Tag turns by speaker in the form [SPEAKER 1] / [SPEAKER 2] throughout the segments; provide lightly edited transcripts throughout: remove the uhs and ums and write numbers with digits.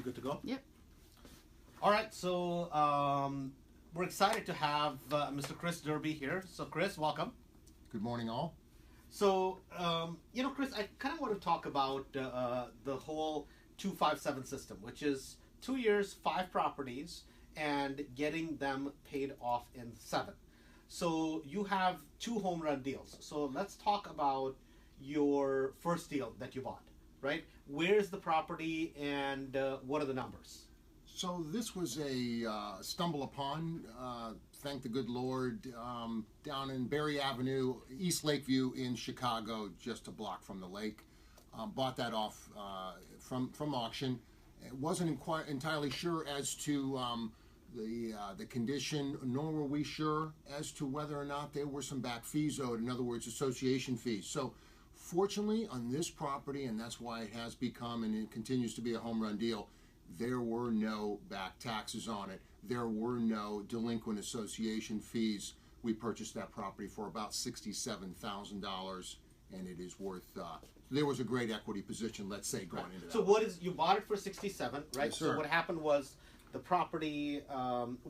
[SPEAKER 1] good to go?
[SPEAKER 2] Yep.
[SPEAKER 1] All right, so we're excited to have Mr. Chris Derby here. So, Chris, welcome.
[SPEAKER 3] Good morning, all.
[SPEAKER 1] So, Chris, I kind of want to talk about the whole 257 system, which is 2 years, 5 properties, and getting them paid off in 7. So, you have 2 home run deals. So, let's talk about your first deal that you bought, right? Where's the property and what are the numbers?
[SPEAKER 3] So this was a stumble upon, thank the good Lord, down in Berry Avenue, East Lakeview in Chicago, just a block from the lake. Bought that off from auction. Wasn't entirely sure as to the condition, nor were we sure as to whether or not there were some back fees owed, in other words, association fees. So fortunately, on this property, and that's why it has become and it continues to be a home run deal, there were no back taxes on it. There were no delinquent association fees. We purchased that property for about $67,000, and it is worth. There was a great equity position, let's say, going into that.
[SPEAKER 1] So you bought it for 67, right?
[SPEAKER 3] Yes, sir.
[SPEAKER 1] So what happened was the property,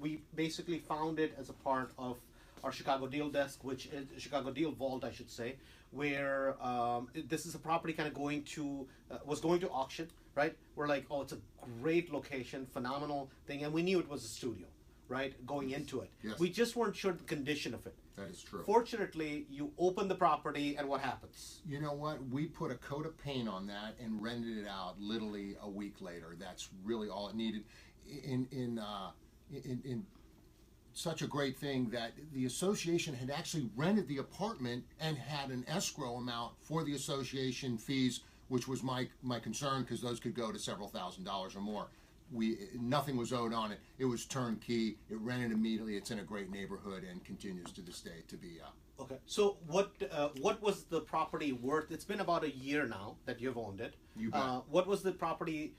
[SPEAKER 1] we basically found it as a part of our Chicago deal desk, which is Chicago deal vault, I should say, where this is a property kind of was going to auction, right? We're like, oh, it's a great location, phenomenal thing, and we knew it was a studio, right? Going into it,
[SPEAKER 3] yes.
[SPEAKER 1] We just weren't sure the condition of it.
[SPEAKER 3] That is true.
[SPEAKER 1] Fortunately, you open the property, and what happens?
[SPEAKER 3] You know what? We put a coat of paint on that and rented it out literally a week later. That's really all it needed. In such a great thing that the association had actually rented the apartment and had an escrow amount for the association fees, which was my concern, because those could go to several $1,000s or more. Nothing was owed on it. It was turnkey. It rented immediately. It's in a great neighborhood and continues to this day to be.
[SPEAKER 1] Okay. So what was the property worth? It's been about a year now that you've owned it.
[SPEAKER 3] You bet.
[SPEAKER 1] What was the property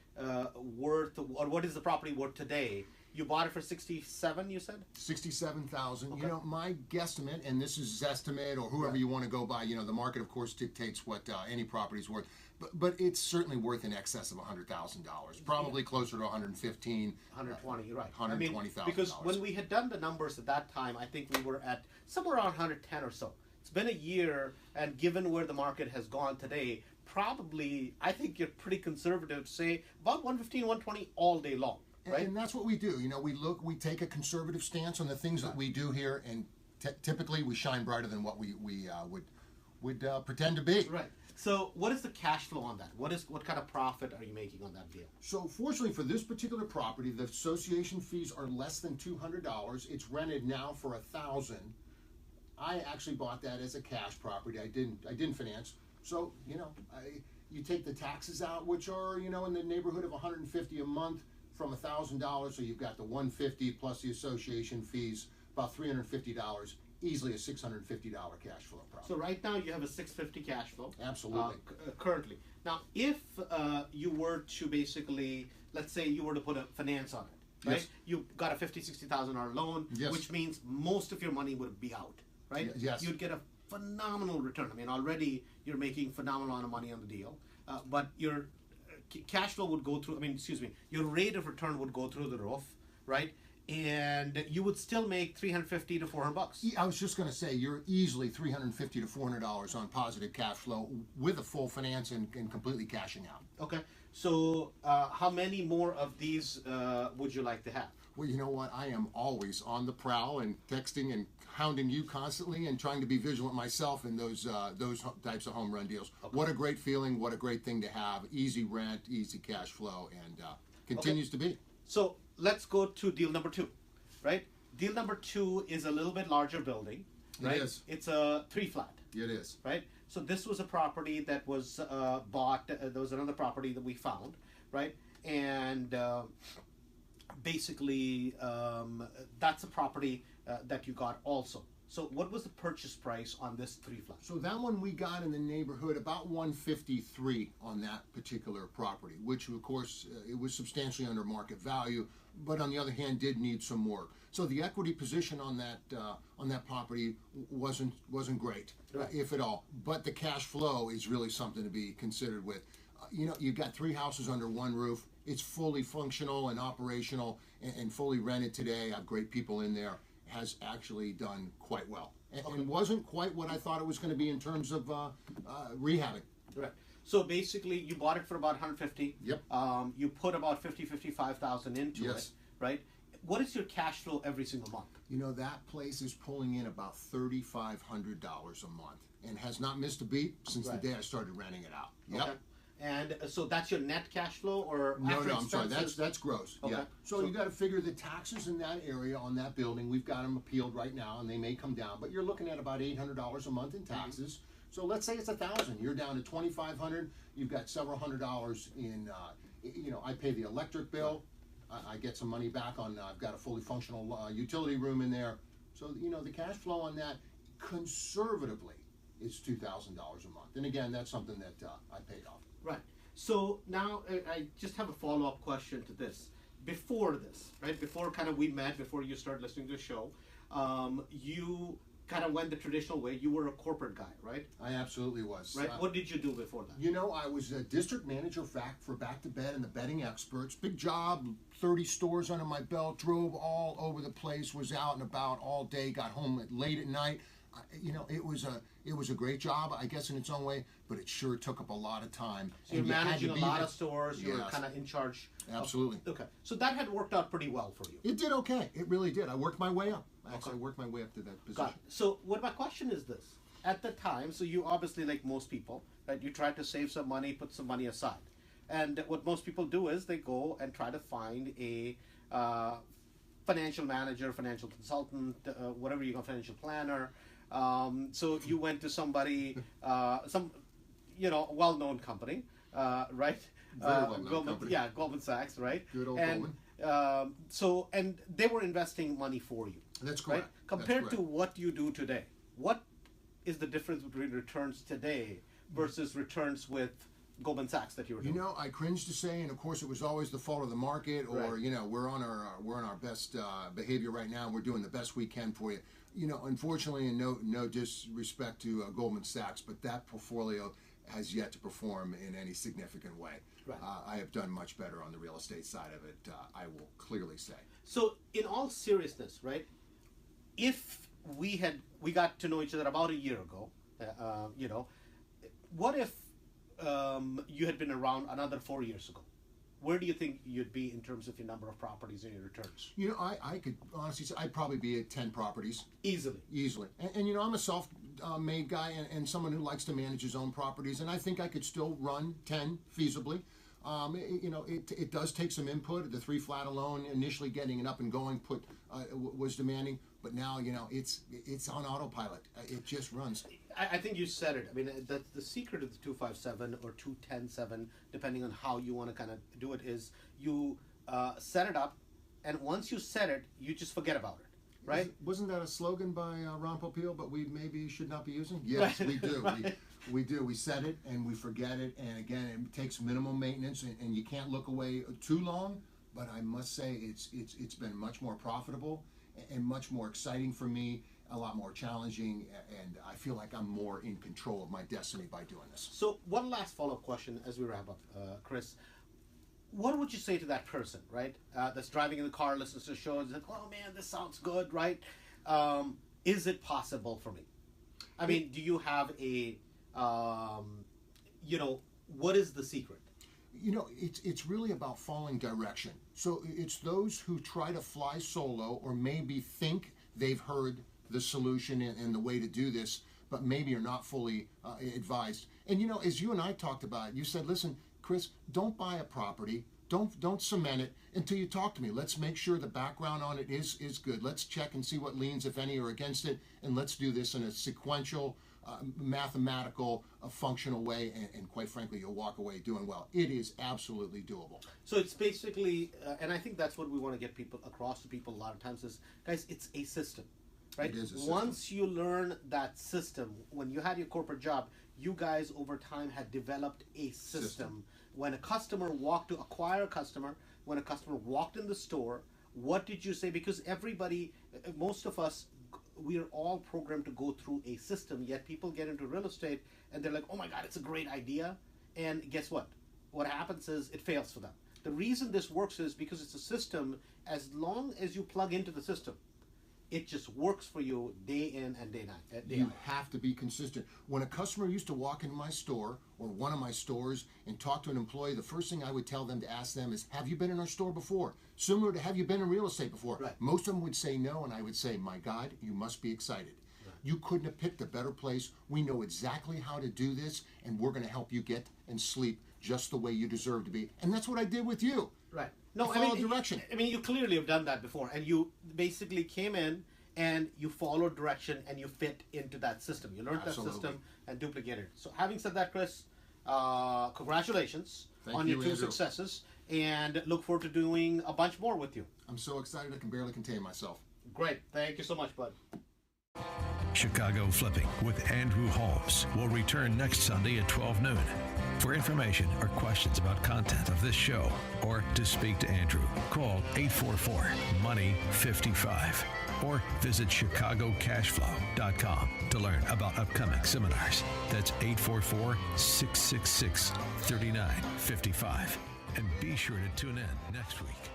[SPEAKER 1] worth, or what is the property worth today? You bought it for 67, you said?
[SPEAKER 3] 67,000.
[SPEAKER 1] Okay.
[SPEAKER 3] You know, my guesstimate, and this is estimate or whoever you want to go by. You know, the market, of course, dictates what any property is worth. But it's certainly worth in excess of $100,000. Probably closer to 115.
[SPEAKER 1] 120, you're right.
[SPEAKER 3] $120,000.
[SPEAKER 1] Because when we had done the numbers at that time, I think we were at somewhere around 110 or so. It's been a year, and given where the market has gone today, probably, I think you're pretty conservative to say about 115, 120 all day long. Right?
[SPEAKER 3] And that's what we do. You know, we take a conservative stance on the things that we do here, and typically we shine brighter than what we would pretend to be.
[SPEAKER 1] Right. So what is the cash flow on that? What kind of profit are you making on that deal?
[SPEAKER 3] So fortunately for this particular property, the association fees are less than $200. It's rented now for $1,000. I actually bought that as a cash property. I didn't finance. So you take the taxes out, which are in the neighborhood of $150 a month from $1,000. So you've got the $150 plus the association fees, about $350. Easily a $650 cash flow problem.
[SPEAKER 1] So right now you have a $650 cash flow.
[SPEAKER 3] Absolutely.
[SPEAKER 1] Currently. Now, if you were to basically, let's say you were to put a finance on it, right?
[SPEAKER 3] Yes.
[SPEAKER 1] You got a $50,000-$60,000 loan,
[SPEAKER 3] yes.
[SPEAKER 1] which means most of your money would be out, right?
[SPEAKER 3] Yes.
[SPEAKER 1] You'd get a phenomenal return. I mean, already you're making phenomenal amount of money on the deal, but your cash flow would go through. Your rate of return would go through the roof, right? And you would still make $350 to $400.
[SPEAKER 3] I was just going to say, you're easily $350 to $400 on positive cash flow with a full finance and completely cashing out.
[SPEAKER 1] Okay. So how many more of these would you like to have?
[SPEAKER 3] Well, you know what? I am always on the prowl and texting and hounding you constantly and trying to be vigilant myself in those types of home run deals. Okay. What a great feeling. What a great thing to have. Easy rent, easy cash flow, and continues to be.
[SPEAKER 1] So let's go to deal number 2, right? Deal number 2 is a little bit larger building, right?
[SPEAKER 3] It is.
[SPEAKER 1] It's a 3-flat.
[SPEAKER 3] It is.
[SPEAKER 1] Right? So this was a property that was bought. There was another property that we found, right? And basically, that's a property that you got also. So what was the purchase price on this 3-flat?
[SPEAKER 3] So that one we got in the neighborhood about $153 on that particular property, which of course it was substantially under market value, but on the other hand did need some work. So the equity position on that property wasn't great,
[SPEAKER 1] right.
[SPEAKER 3] If at all. But the cash flow is really something to be considered with. You've got three houses under one roof. It's fully functional and operational and fully rented today. I have great people in there. Has actually done quite well. And wasn't quite what I thought it was going to be in terms of rehabbing.
[SPEAKER 1] Right. So basically, you bought it for about 150.
[SPEAKER 3] Yep.
[SPEAKER 1] You put about 55,000 into it, right? What is your cash flow every single month?
[SPEAKER 3] That place is pulling in about $3,500 a month and has not missed a beat since the day I started renting it out. Yep.
[SPEAKER 1] Okay. And so that's your net cash flow, or
[SPEAKER 3] No,
[SPEAKER 1] after
[SPEAKER 3] I'm sorry. That's gross.
[SPEAKER 1] Okay.
[SPEAKER 3] Yeah. So you got to figure the taxes in that area on that building. We've got them appealed right now, and they may come down, but you're looking at about $800 a month in taxes. So let's say it's $1,000. You're down to $2,500. You've got several $100s in. I pay the electric bill. I get some money back on. I've got a fully functional utility room in there. So the cash flow on that conservatively is $2,000 a month. And again, that's something that I paid off.
[SPEAKER 1] Right. So now I just have a follow-up question to this. Before this, right? Before kind of we met, before you started listening to the show, you kind of went the traditional way. You were a corporate guy, right?
[SPEAKER 3] I absolutely was.
[SPEAKER 1] Right. What did you do before that?
[SPEAKER 3] I was a district manager for Back to Bed and the Bedding Experts. Big job, 30 stores under my belt, drove all over the place, was out and about all day, got home late at night. It was a great job, I guess, in its own way, but it sure took up a lot of time.
[SPEAKER 1] So you're managing a lot of stores. You were kind of in charge.
[SPEAKER 3] Absolutely.
[SPEAKER 1] Okay. So that had worked out pretty well for you.
[SPEAKER 3] It did okay. It really did. I worked my way up. I worked my way up to that position.
[SPEAKER 1] Got it. So what my question is this. At the time, so you obviously, like most people, right, you try to save some money, put some money aside. And what most people do is they go and try to find a financial manager, financial consultant, whatever you call, financial planner. So you went to somebody, some well-known company, right?
[SPEAKER 3] Very well-known company.
[SPEAKER 1] Yeah, Goldman Sachs, right?
[SPEAKER 3] Good old Goldman.
[SPEAKER 1] And they were investing money for you.
[SPEAKER 3] That's correct.
[SPEAKER 1] Right? Compared to what you do today, what is the difference between returns today versus returns with Goldman Sachs that you were doing?
[SPEAKER 3] I cringe to say, and of course it was always the fault of the market, or we're on our best behavior right now. We're doing the best we can for you. Unfortunately, and no disrespect to Goldman Sachs, but that portfolio has yet to perform in any significant way.
[SPEAKER 1] Right.
[SPEAKER 3] I have done much better on the real estate side of it. I will clearly say.
[SPEAKER 1] So, in all seriousness, right? If we got to know each other about a year ago, what if you had been around another 4 years ago? Where do you think you'd be in terms of your number of properties and your returns?
[SPEAKER 3] I could honestly say I'd probably be at 10 properties.
[SPEAKER 1] Easily.
[SPEAKER 3] And I'm a self-made guy and someone who likes to manage his own properties, and I think I could still run 10 feasibly. It does take some input. The 3 flat alone, initially getting it up and going, was demanding, but now it's on autopilot. It just runs.
[SPEAKER 1] I think you said it. I mean, the secret of the 257 or 210-7, depending on how you want to kind of do it, is you set it up, and once you set it, you just forget about it, right?
[SPEAKER 3] Wasn't that a slogan by Ron Popeil, but we maybe should not be using? Yes, we do. We do. We set it and we forget it, and again, it takes minimum maintenance, and you can't look away too long. But I must say, it's been much more profitable and much more exciting for me. A lot more challenging, and I feel like I'm more in control of my destiny by doing this.
[SPEAKER 1] So one last follow-up question as we wrap up, Chris. What would you say to that person, right, that's driving in the car, listens to the show, and says, oh man, this sounds good, right? Is it possible for me? I mean, do you have a, what is the secret?
[SPEAKER 3] It's really about following direction. So it's those who try to fly solo or maybe think they've heard the solution and the way to do this, but maybe are not fully advised. And as you and I talked about, you said, listen, Chris, don't buy a property, don't cement it until you talk to me. Let's make sure the background on it is good. Let's check and see what liens, if any, are against it, and let's do this in a sequential, mathematical, functional way, and quite frankly, you'll walk away doing well. It is absolutely doable.
[SPEAKER 1] So it's basically, and I think that's what we want to get across to people a lot of times is, guys, it's a system. Right?
[SPEAKER 3] It is a system.
[SPEAKER 1] Once you learn that system, when you had your corporate job, you guys over time had developed a system. When a customer walked to acquire a customer, when a customer walked in the store, what did you say? Because everybody, most of us, we are all programmed to go through a system, yet people get into real estate and they're like, oh my God, it's a great idea. And guess what? what happens is it fails for them. The reason this works is because it's a system. As long as you plug into the system, it just works for you day in and day out.
[SPEAKER 3] You have to be consistent. When a customer used to walk into my store or one of my stores and talk to an employee, the first thing I would tell them to ask them is, have you been in our store before? Similar to, have you been in real estate before?
[SPEAKER 1] Right.
[SPEAKER 3] Most of them would say no, and I would say, my God, you must be excited. Right. You couldn't have picked a better place. We know exactly how to do this, and we're going to help you get and sleep just the way you deserve to be. And that's what I did with you.
[SPEAKER 1] Right. No,
[SPEAKER 3] I mean, direction.
[SPEAKER 1] I mean, you clearly have done that before, and you basically came in and you followed direction and you fit into that system. You learned
[SPEAKER 3] Absolutely.
[SPEAKER 1] that system and duplicated it. So, having said that, Chris, congratulations on
[SPEAKER 3] you,
[SPEAKER 1] your two
[SPEAKER 3] Andrew.
[SPEAKER 1] successes, and look forward to doing a bunch more with you.
[SPEAKER 3] I'm so excited I can barely contain myself.
[SPEAKER 1] Great. Thank you so much, bud.
[SPEAKER 2] Chicago Flipping with Andrew Holmes will return next Sunday at 12 noon. For information or questions about content of this show or to speak to Andrew, call 844-MONEY-55 or visit ChicagoCashflow.com to learn about upcoming seminars. That's 844-666-3955. And be sure to tune in next week.